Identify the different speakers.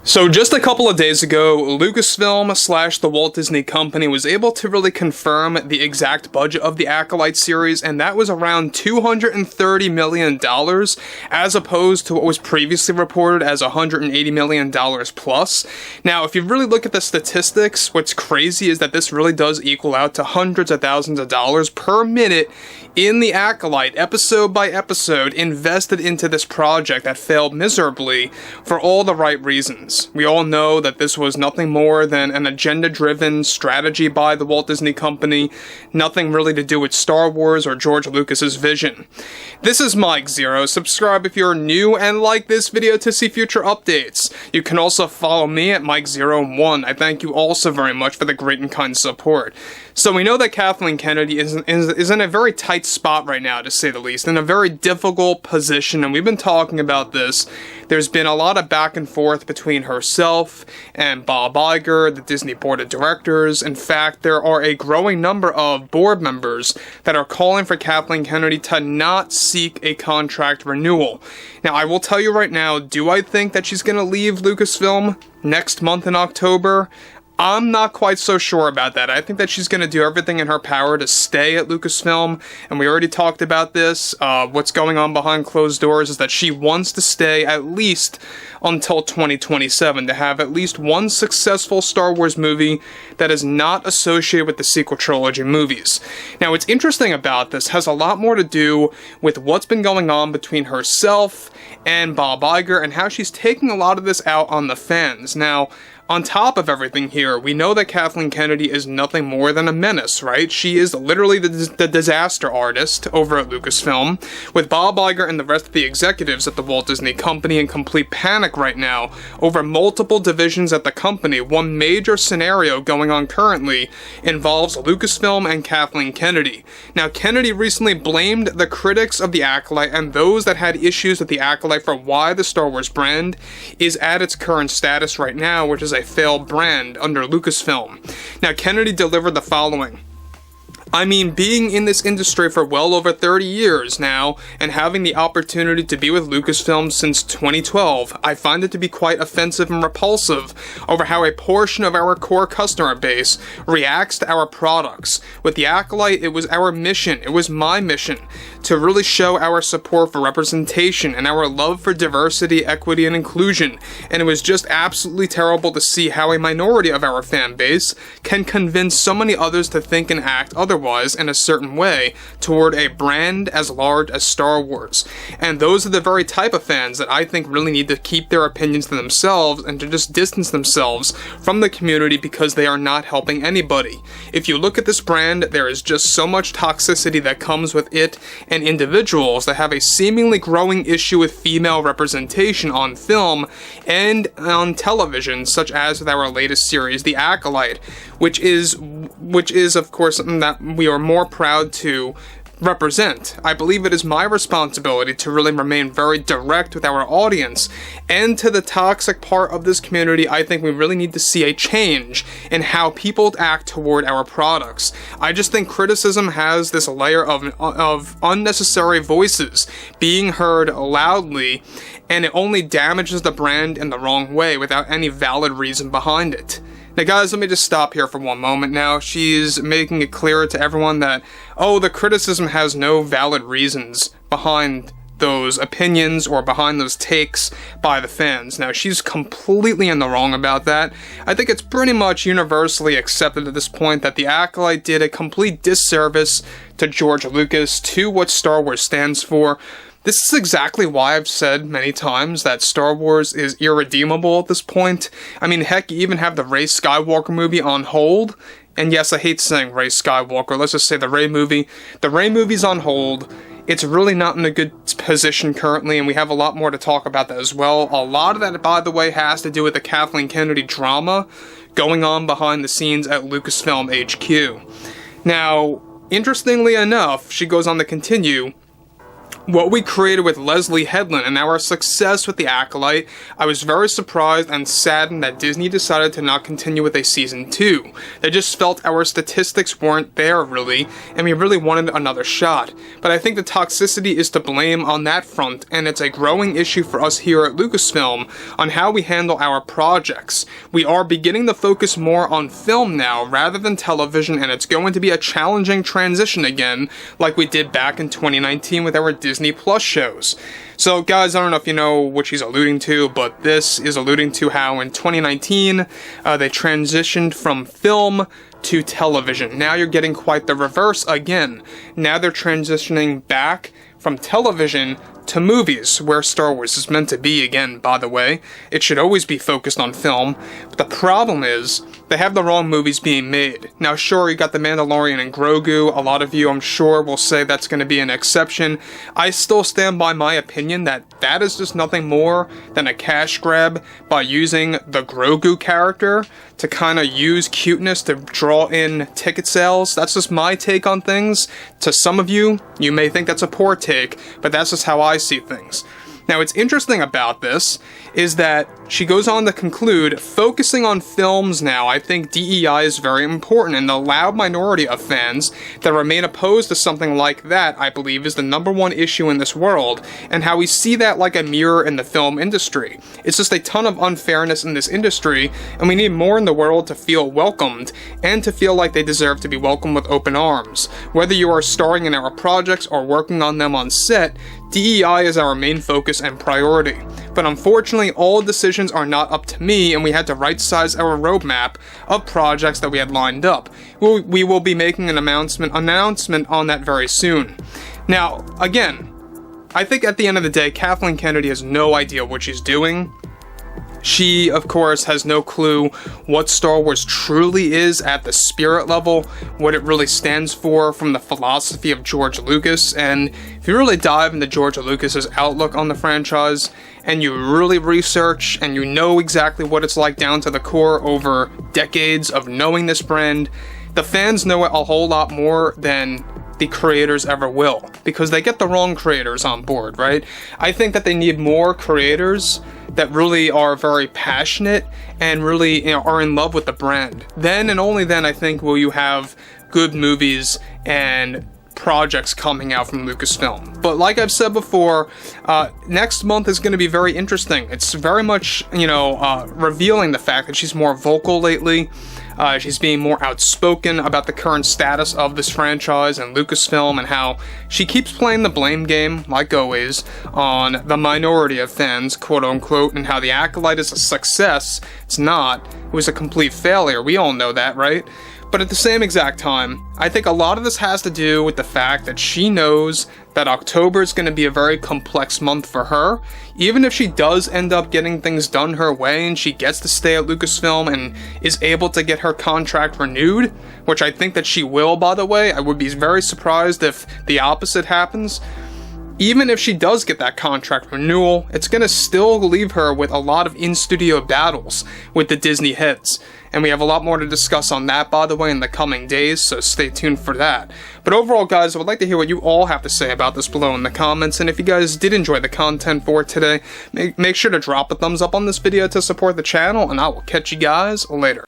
Speaker 1: So just a couple of days ago, Lucasfilm / the Walt Disney Company was able to really confirm the exact budget of the Acolyte series, and that was around $230 million, as opposed to what was previously reported as $180 million plus. Now, if you really look at the statistics, what's crazy is that this really does equal out to hundreds of thousands of dollars per minute in the Acolyte, episode by episode, invested into this project that failed miserably for all the right reasons. We all know that this was nothing more than an agenda-driven strategy by the Walt Disney Company, nothing really to do with Star Wars or George Lucas's vision. This is Mike Zero. Subscribe if you're new and like this video to see future updates. You can also follow me at Mike01. I thank you also very much for the great and kind support. So we know that Kathleen Kennedy is in a very tight spot right now, to say the least, in a very difficult position, and we've been talking about this. There's been a lot of back and forth between herself and Bob Iger, the Disney Board of Directors. In fact, there are a growing number of board members that are calling for Kathleen Kennedy to not seek a contract renewal. Now, I will tell you right now, do I think that she's going to leave Lucasfilm next month in October? I'm not quite so sure about that. I think that she's going to do everything in her power to stay at Lucasfilm, and we already talked about this. What's going on behind closed doors is that she wants to stay at least until 2027, to have at least one successful Star Wars movie that is not associated with the sequel trilogy movies. Now, what's interesting about this has a lot more to do with what's been going on between herself and Bob Iger, and how she's taking a lot of this out on the fans. Now, on top of everything here, we know that Kathleen Kennedy is nothing more than a menace, right? She is literally the disaster artist over at Lucasfilm, with Bob Iger and the rest of the executives at the Walt Disney Company in complete panic right now over multiple divisions at the company. One major scenario going on currently involves Lucasfilm and Kathleen Kennedy. Now, Kennedy recently blamed the critics of the Acolyte and those that had issues with the Acolyte for why the Star Wars brand is at its current status right now, which is a failed brand under Lucasfilm. Now, Kennedy delivered the following. I mean, being in this industry for well over 30 years now, and having the opportunity to be with Lucasfilm since 2012, I find it to be quite offensive and repulsive over how a portion of our core customer base reacts to our products. With the Acolyte, it was our mission, it was my mission, to really show our support for representation and our love for diversity, equity, and inclusion, and it was just absolutely terrible to see how a minority of our fan base can convince so many others to think and act otherwise in a certain way toward a brand as large as Star Wars. And those are the very type of fans that I think really need to keep their opinions to themselves and to just distance themselves from the community, because they are not helping anybody. If you look at this brand, there is just so much toxicity that comes with it, and individuals that have a seemingly growing issue with female representation on film and on television, such as with our latest series, The Acolyte, which is of course something that we are more proud to represent. I believe it is my responsibility to really remain very direct with our audience, and to the toxic part of this community, I think we really need to see a change in how people act toward our products. I just think criticism has this layer of unnecessary voices being heard loudly, and it only damages the brand in the wrong way without any valid reason behind it. Now guys, let me just stop here for one moment now. She's making it clear to everyone that, oh, the criticism has no valid reasons behind those opinions or behind those takes by the fans. Now, she's completely in the wrong about that. I think it's pretty much universally accepted at this point that the Acolyte did a complete disservice to George Lucas, to what Star Wars stands for. This is exactly why I've said many times that Star Wars is irredeemable at this point. I mean, heck, you even have the Rey Skywalker movie on hold. And yes, I hate saying Rey Skywalker. Let's just say the Rey movie. The Rey movie's on hold. It's really not in a good position currently, and we have a lot more to talk about that as well. A lot of that, by the way, has to do with the Kathleen Kennedy drama going on behind the scenes at Lucasfilm HQ. Now, interestingly enough, she goes on to continue, what we created with Leslie Headland and our success with The Acolyte, I was very surprised and saddened that Disney decided to not continue with a season 2. They just felt our statistics weren't there really, and we really wanted another shot. But I think the toxicity is to blame on that front, and it's a growing issue for us here at Lucasfilm on how we handle our projects. We are beginning to focus more on film now rather than television, and it's going to be a challenging transition again, like we did back in 2019 with our Disney Plus shows. So guys, I don't know if you know what she's alluding to, but this is alluding to how in 2019 they transitioned from film to television. Now you're getting quite the reverse again. Now they're transitioning back from television to movies, where Star Wars is meant to be again, by the way. It should always be focused on film, but the problem is, they have the wrong movies being made. Now sure, you got The Mandalorian and Grogu, a lot of you I'm sure will say that's going to be an exception. I still stand by my opinion that that is just nothing more than a cash grab by using the Grogu character to kind of use cuteness to draw in ticket sales. That's just my take on things. To some of you, you may think that's a poor take, but that's just how I see things. Now, what's interesting about this is that she goes on to conclude, focusing on films now, I think DEI is very important, and the loud minority of fans that remain opposed to something like that, I believe, is the #1 issue in this world, and how we see that like a mirror in the film industry. It's just a ton of unfairness in this industry, and we need more in the world to feel welcomed, and to feel like they deserve to be welcomed with open arms. Whether you are starring in our projects or working on them on set, DEI is our main focus and priority. But unfortunately, all decisions are not up to me, and we had to right-size our roadmap of projects that we had lined up. We will be making an announcement on that very soon. Now, again, I think at the end of the day, Kathleen Kennedy has no idea what she's doing. She, of course, has no clue what Star Wars truly is at the spirit level, what it really stands for from the philosophy of George Lucas, and if you really dive into George Lucas's outlook on the franchise, and you really research, and you know exactly what it's like down to the core over decades of knowing this brand, the fans know it a whole lot more than the creators ever will, because they get the wrong creators on board, right? I think that they need more creators that really are very passionate and really, are in love with the brand. Then and only then, I think, will you have good movies and projects coming out from Lucasfilm. But like I've said before, next month is going to be very interesting. It's very much, revealing the fact that she's more vocal lately. She's being more outspoken about the current status of this franchise and Lucasfilm, and how she keeps playing the blame game, like always, on the minority of fans, quote-unquote, and how The Acolyte is a success. It's not. It was a complete failure. We all know that, right? But at the same exact time, I think a lot of this has to do with the fact that she knows that October is going to be a very complex month for her. Even if she does end up getting things done her way and she gets to stay at Lucasfilm and is able to get her contract renewed, which I think that she will, by the way, I would be very surprised if the opposite happens. Even if she does get that contract renewal, it's going to still leave her with a lot of in-studio battles with the Disney heads. And we have a lot more to discuss on that, by the way, in the coming days, so stay tuned for that. But overall, guys, I would like to hear what you all have to say about this below in the comments, and if you guys did enjoy the content for today, make sure to drop a thumbs up on this video to support the channel, and I will catch you guys later.